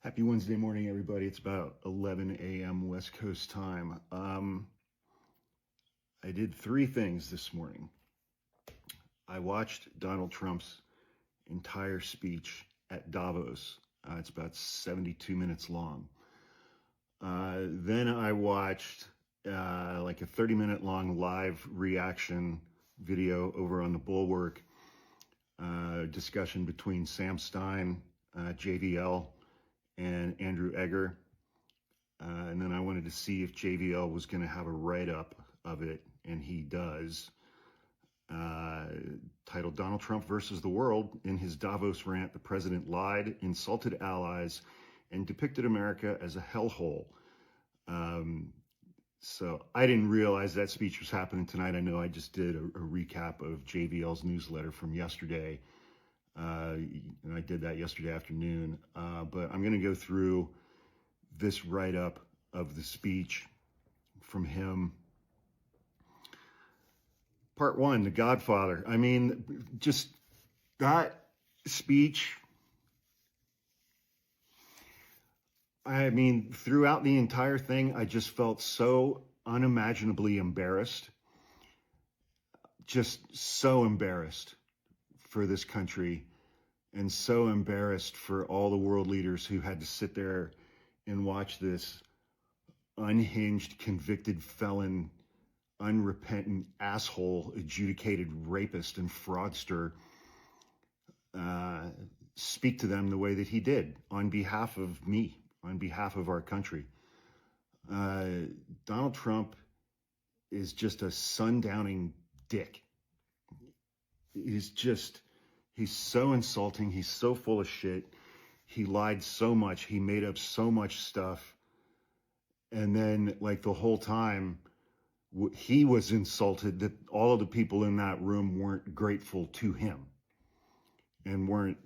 Happy Wednesday morning, everybody. It's about 11 a.m. West Coast time. I did three things this morning. I watched Donald Trump's entire speech at Davos. It's about 72 minutes long. Then I watched like a 30-minute long live reaction video over on the Bulwark, discussion between Sam Stein, JVL, and Andrew Egger. And then I wanted to see if JVL was going to have a write-up of it, and he does, titled Donald Trump versus the World. In his Davos rant, the president lied, insulted allies, and depicted America as a hellhole. So I didn't realize that speech was happening tonight. I know I just did a recap of JVL's newsletter from yesterday. And I did that yesterday afternoon, but I'm going to go through this write-up of the speech from him. Part one, The Godfather. I mean, just that speech, I mean, throughout the entire thing, I just felt so unimaginably embarrassed, just so embarrassed for this country, and so embarrassed for all the world leaders who had to sit there and watch this unhinged, convicted felon, unrepentant asshole, adjudicated rapist and fraudster speak to them the way that he did on behalf of me, on behalf of our country. Donald Trump is just a sundowning dick. He's so insulting. He's so full of shit. He lied so much. He made up so much stuff. And then, like, the whole time, he was insulted that all of the people in that room weren't grateful to him and weren't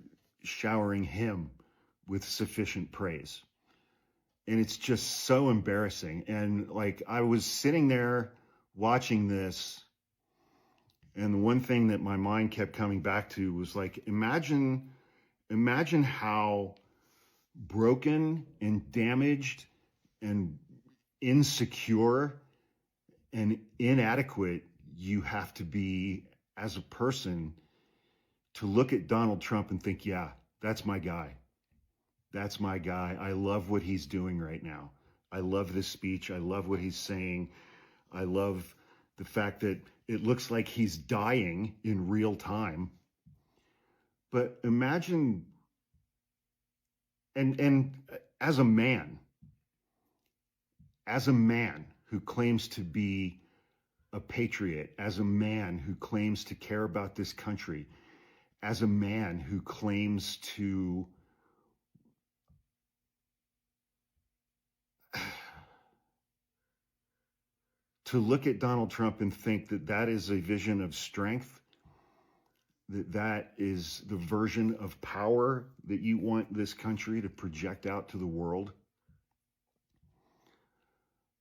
showering him with sufficient praise. And it's just so embarrassing. And, like, I was sitting there watching this, and the one thing that my mind kept coming back to was, like, imagine how broken and damaged and insecure and inadequate you have to be as a person to look at Donald Trump and think, yeah, that's my guy. That's my guy. I love what he's doing right now. I love this speech. I love what he's saying. I love the fact that it looks like he's dying in real time. But imagine, and as a man who claims to be a patriot, as a man who claims to care about this country, as a man who claims to look at Donald Trump and think that that is a vision of strength, that that is the version of power that you want this country to project out to the world.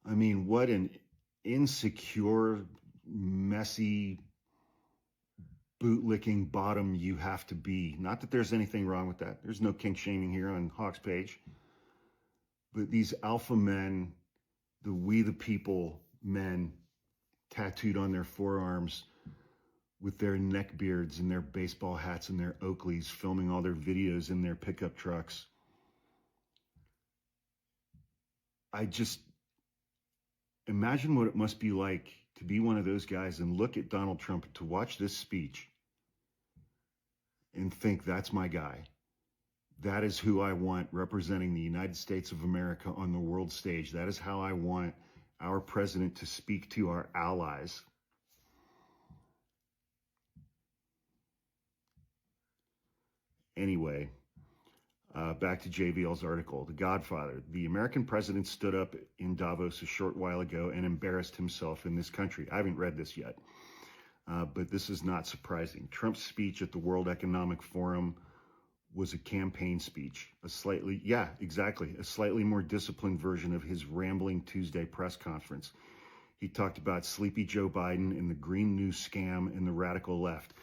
I mean, what an insecure, messy, bootlicking bottom you have to be. Not that there's anything wrong with that. There's no kink shaming here on Hawk's page. But these alpha men, the we the people men tattooed on their forearms with their neck beards and their baseball hats and their Oakleys, filming all their videos in their pickup trucks. I just imagine what it must be like to be one of those guys and look at Donald Trump, to watch this speech and think, that's my guy. That is who I want representing the United States of America on the world stage. That is how I want our president to speak to our allies. Anyway, back to JVL's article, The Godfather. The American president stood up in Davos a short while ago and embarrassed himself in this country. I haven't read this yet, but this is not surprising. Trump's speech at the World Economic Forum was a campaign speech, a slightly more disciplined version of his rambling Tuesday press conference. He talked about sleepy Joe Biden and the Green New scam and the radical left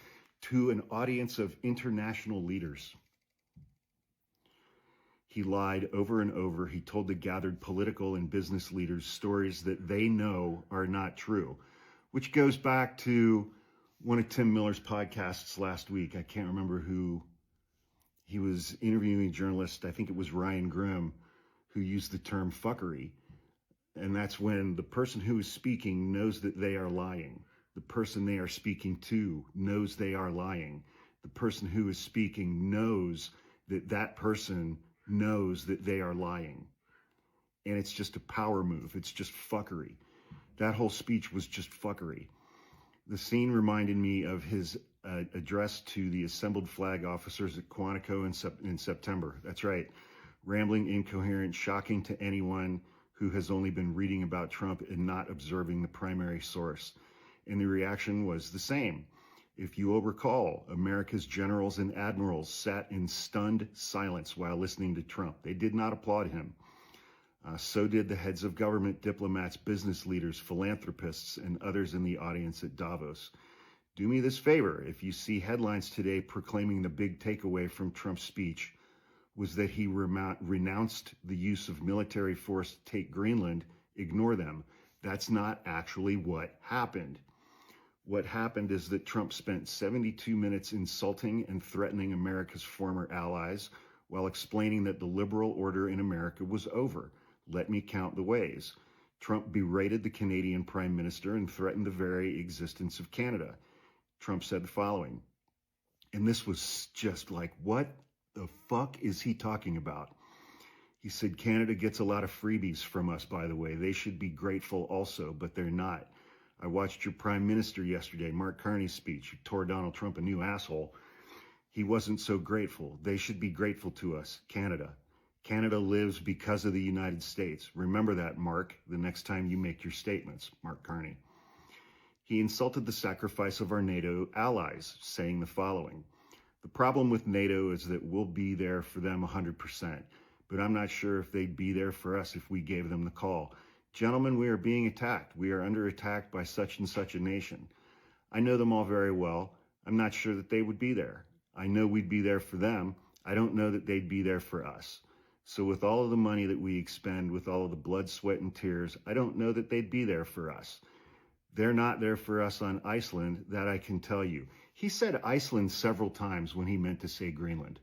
to an audience of international leaders. He lied over and over. He told the gathered political and business leaders stories that they know are not true, which goes back to one of Tim Miller's podcasts last week. I can't remember who. He was interviewing a journalist, I think it was Ryan Grimm, who used the term fuckery. And that's when the person who is speaking knows that they are lying. The person they are speaking to knows they are lying. The person who is speaking knows that that person knows that they are lying. And it's just a power move. It's just fuckery. That whole speech was just fuckery. The scene reminded me of his address to the assembled flag officers at Quantico in September. That's right. Rambling, incoherent, shocking to anyone who has only been reading about Trump and not observing the primary source. And the reaction was the same. If you will recall, America's generals and admirals sat in stunned silence while listening to Trump. They did not applaud him. So did the heads of government, diplomats, business leaders, philanthropists, and others in the audience at Davos. Do me this favor. If you see headlines today proclaiming the big takeaway from Trump's speech was that he renounced the use of military force to take Greenland, ignore them. That's not actually what happened. What happened is that Trump spent 72 minutes insulting and threatening America's former allies while explaining that the liberal order in America was over. Let me count the ways. Trump berated the Canadian Prime Minister and threatened the very existence of Canada. Trump said the following, and this was just like, what the fuck is he talking about? He said, Canada gets a lot of freebies from us, by the way. They should be grateful also, but they're not. I watched your Prime Minister yesterday, Mark Carney's speech. He tore Donald Trump a new asshole. He wasn't so grateful. They should be grateful to us, Canada. Canada lives because of the United States. Remember that, Mark, the next time you make your statements, Mark Carney. He insulted the sacrifice of our NATO allies, saying the following. The problem with NATO is that we'll be there for them 100%, but I'm not sure if they'd be there for us if we gave them the call. Gentlemen, we are being attacked. We are under attack by such and such a nation. I know them all very well. I'm not sure that they would be there. I know we'd be there for them. I don't know that they'd be there for us. So with all of the money that we expend, with all of the blood, sweat, and tears, I don't know that they'd be there for us. They're not there for us on Iceland, that I can tell you. He said Iceland several times when he meant to say Greenland.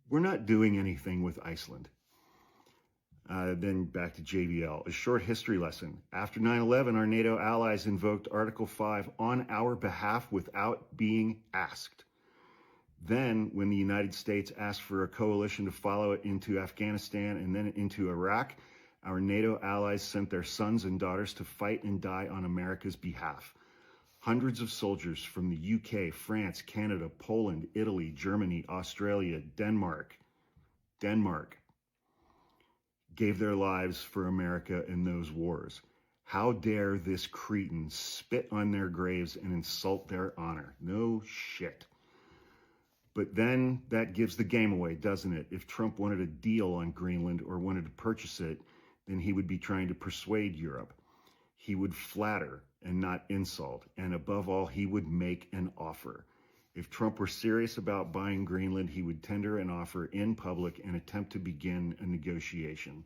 We're not doing anything with Iceland. Then back to JVL, a short history lesson. After 9/11, our NATO allies invoked Article 5 on our behalf without being asked. Then, when the United States asked for a coalition to follow it into Afghanistan and then into Iraq, our NATO allies sent their sons and daughters to fight and die on America's behalf. Hundreds of soldiers from the UK, France, Canada, Poland, Italy, Germany, Australia, Denmark gave their lives for America in those wars. How dare this cretin spit on their graves and insult their honor? No shit. But then that gives the game away, doesn't it? If Trump wanted a deal on Greenland or wanted to purchase it, then he would be trying to persuade Europe. He would flatter and not insult. And above all, he would make an offer. If Trump were serious about buying Greenland, he would tender an offer in public and attempt to begin a negotiation.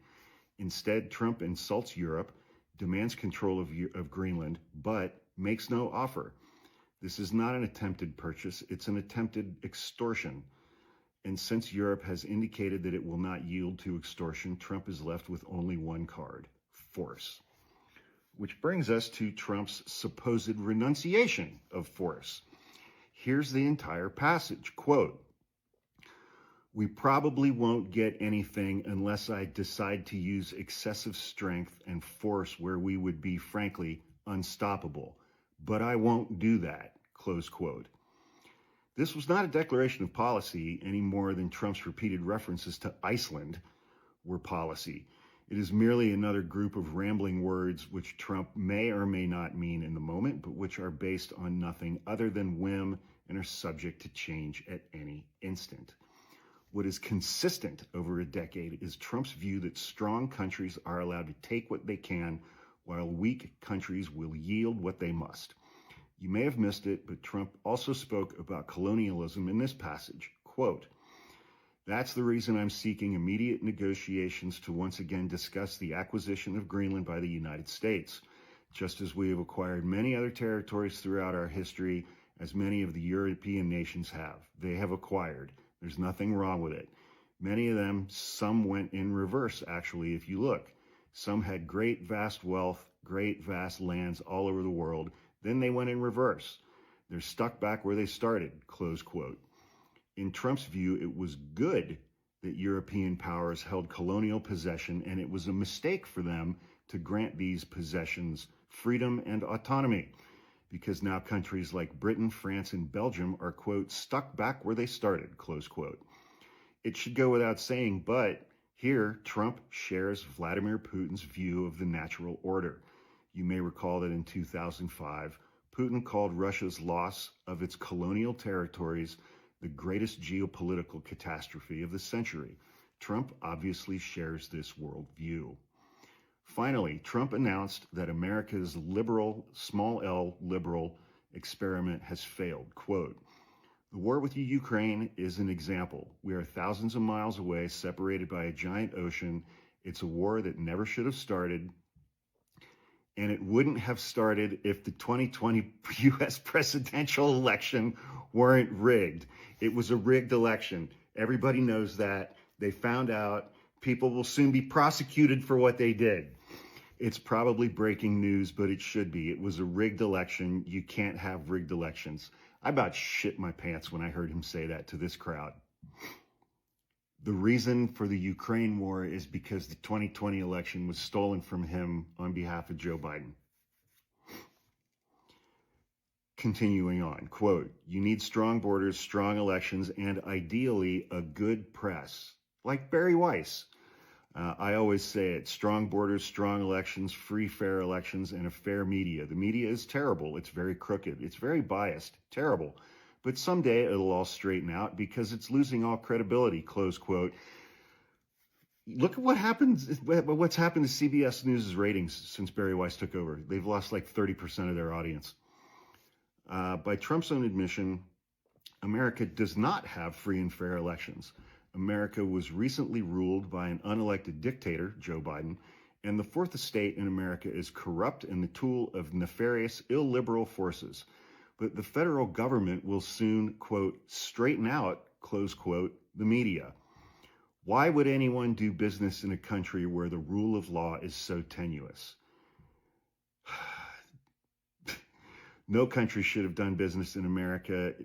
Instead, Trump insults Europe, demands control of Greenland, but makes no offer. This is not an attempted purchase, it's an attempted extortion. And since Europe has indicated that it will not yield to extortion, Trump is left with only one card, force. Which brings us to Trump's supposed renunciation of force. Here's the entire passage, quote, "We probably won't get anything unless I decide to use excessive strength and force where we would be, frankly, unstoppable. But I won't do that," close quote. This was not a declaration of policy any more than Trump's repeated references to Iceland were policy. It is merely another group of rambling words which Trump may or may not mean in the moment, but which are based on nothing other than whim and are subject to change at any instant. What is consistent over a decade is Trump's view that strong countries are allowed to take what they can, while weak countries will yield what they must. You may have missed it, but Trump also spoke about colonialism in this passage. Quote, That's the reason I'm seeking immediate negotiations to once again discuss the acquisition of Greenland by the United States, just as we have acquired many other territories throughout our history, as many of the European nations have. They have acquired. There's nothing wrong with it. Many of them, some went in reverse, actually, if you look. Some had great vast wealth, great vast lands all over the world. Then they went in reverse. They're stuck back where they started, close quote. In Trump's view, it was good that European powers held colonial possession, and it was a mistake for them to grant these possessions freedom and autonomy, because now countries like Britain, France, and Belgium are, quote, stuck back where they started, close quote. It should go without saying, but here Trump shares Vladimir Putin's view of the natural order. You may recall that in 2005, Putin called Russia's loss of its colonial territories the greatest geopolitical catastrophe of the century. Trump obviously shares this worldview. Finally, Trump announced that America's liberal, small l liberal experiment has failed. Quote, "The war with Ukraine is an example. We are thousands of miles away, separated by a giant ocean. It's a war that never should have started. And it wouldn't have started if the 2020 U.S. presidential election weren't rigged. It was a rigged election. Everybody knows that. They found out. People will soon be prosecuted for what they did. It's probably breaking news, but it should be. It was a rigged election. You can't have rigged elections." I about shit my pants when I heard him say that to this crowd. The reason for the Ukraine war is because the 2020 election was stolen from him on behalf of Joe Biden. Continuing on, quote, "You need strong borders, strong elections, and ideally a good press." Like Barry Weiss. I always say it, strong borders, strong elections, free, fair elections, and a fair media. The media is terrible. It's very crooked. It's very biased. Terrible. But someday it'll all straighten out because it's losing all credibility, close quote. Look at what's happened to CBS News' ratings since Barry Weiss took over. They've lost like 30% of their audience. By Trump's own admission, America does not have free and fair elections. America was recently ruled by an unelected dictator, Joe Biden, and the fourth estate in America is corrupt and the tool of nefarious, illiberal forces. But the federal government will soon, quote, straighten out, close quote, the media. Why would anyone do business in a country where the rule of law is so tenuous? No country should have done business in America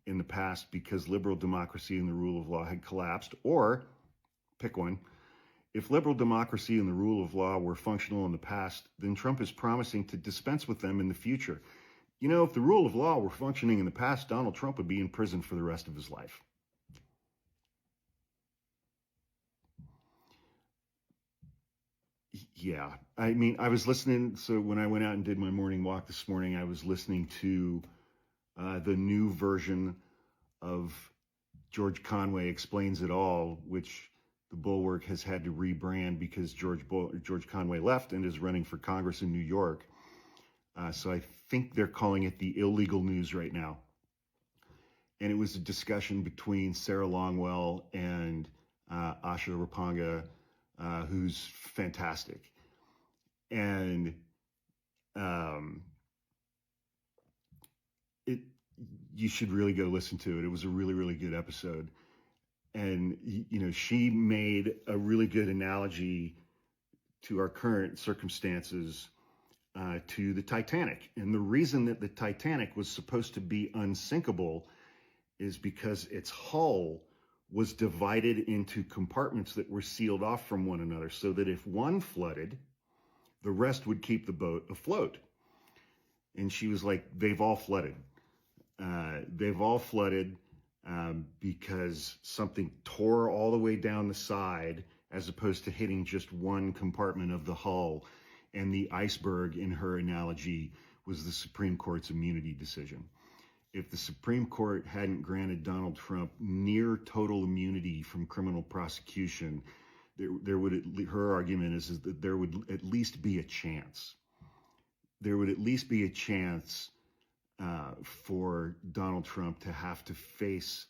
in the past because liberal democracy and the rule of law had collapsed, or, pick one, if liberal democracy and the rule of law were functional in the past, then Trump is promising to dispense with them in the future. You know, if the rule of law were functioning in the past, Donald Trump would be in prison for the rest of his life. Yeah, I mean, I was listening, so when I went out and did my morning walk this morning, I was listening to the new version of George Conway Explains It All, which the Bulwark has had to rebrand because George Conway left and is running for Congress in New York. So I think they're calling it the illegal news right now. And it was a discussion between Sarah Longwell and Asha Rapanga, who's fantastic. And you should really go listen to it. It was a really, really good episode. And, you know, she made a really good analogy to our current circumstances to the Titanic. And the reason that the Titanic was supposed to be unsinkable is because its hull was divided into compartments that were sealed off from one another so that if one flooded, the rest would keep the boat afloat. And she was like, they've all flooded. They've all flooded because something tore all the way down the side as opposed to hitting just one compartment of the hull. And the iceberg, in her analogy, was the Supreme Court's immunity decision. If the Supreme Court hadn't granted Donald Trump near total immunity from criminal prosecution, there would, her argument is that there would at least be a chance. There would at least be a chance for Donald Trump to have to face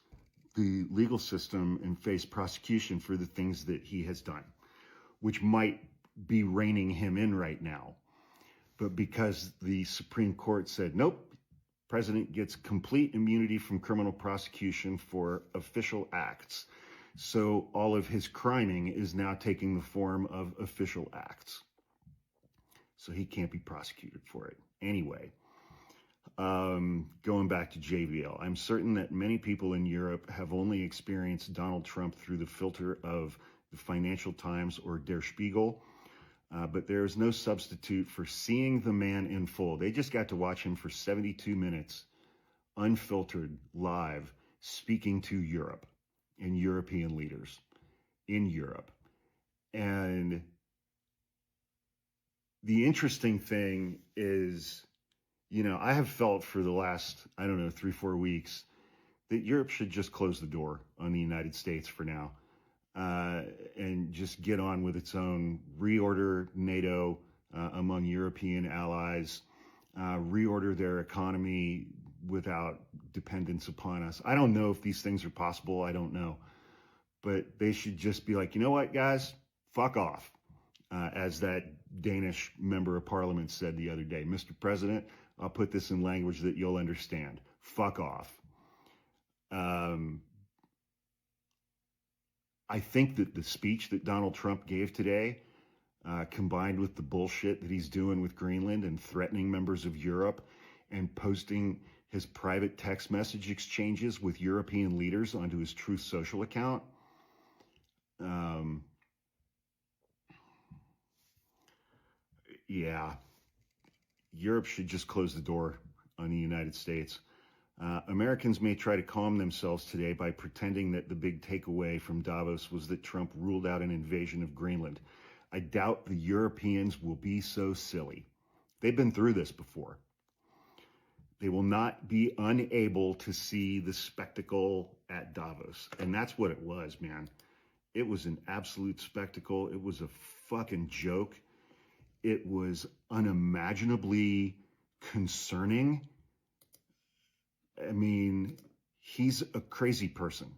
the legal system and face prosecution for the things that he has done, which might be reining him in right now. But because the Supreme Court said, nope, president gets complete immunity from criminal prosecution for official acts. So all of his criming is now taking the form of official acts. So he can't be prosecuted for it. Anyway, going back to JVL, I'm certain that many people in Europe have only experienced Donald Trump through the filter of the Financial Times or Der Spiegel, but there is no substitute for seeing the man in full. They just got to watch him for 72 minutes, unfiltered, live, speaking to Europe and European leaders in Europe. And the interesting thing is, you know, I have felt for the last, 3-4 weeks that Europe should just close the door on the United States for now, and just get on with its own, reorder NATO among European allies, reorder their economy without dependence upon us. I don't know if these things are possible. I don't know. But they should just be like, you know what, guys, fuck off. As that Danish member of parliament said the other day, Mr. President, I'll put this in language that you'll understand. Fuck off. I think that the speech that Donald Trump gave today, combined with the bullshit that he's doing with Greenland and threatening members of Europe and posting his private text message exchanges with European leaders onto his Truth Social account, yeah, Europe should just close the door on the United States. Americans may try to calm themselves today by pretending that the big takeaway from Davos was that Trump ruled out an invasion of Greenland. I doubt the Europeans will be so silly. They've been through this before. They will not be unable to see the spectacle at Davos. And that's what it was, man. It was an absolute spectacle. It was a fucking joke. It was unimaginably concerning. I mean, he's a crazy person.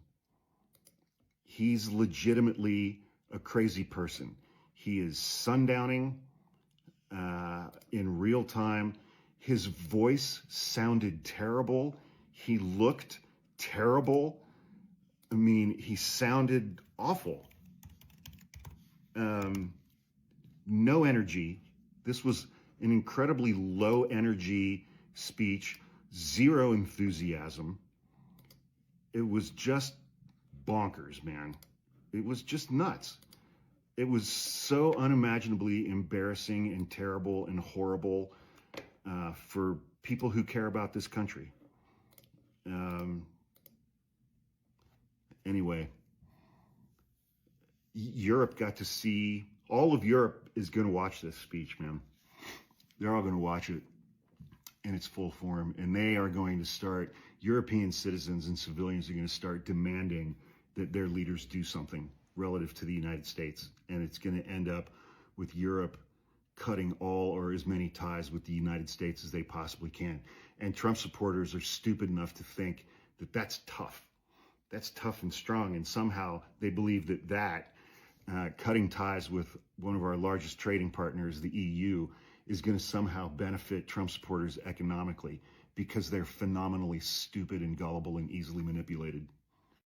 He's legitimately a crazy person. He is sundowning in real time. His voice sounded terrible. He looked terrible. I mean, he sounded awful. No energy. This was an incredibly low energy speech, zero enthusiasm. It was just bonkers, man. It was just nuts. It was so unimaginably embarrassing and terrible and horrible for people who care about this country. Anyway, Europe got to see, all of Europe is going to watch this speech, man. They're all going to watch it in its full form, and they are going to start, European citizens and civilians are going to start demanding that their leaders do something relative to the United States. And it's going to end up with Europe cutting all or as many ties with the United States as they possibly can. And Trump supporters are stupid enough to think that that's tough. That's tough and strong. And somehow they believe that cutting ties with one of our largest trading partners, the EU, is going to somehow benefit Trump supporters economically, because they're phenomenally stupid and gullible and easily manipulated.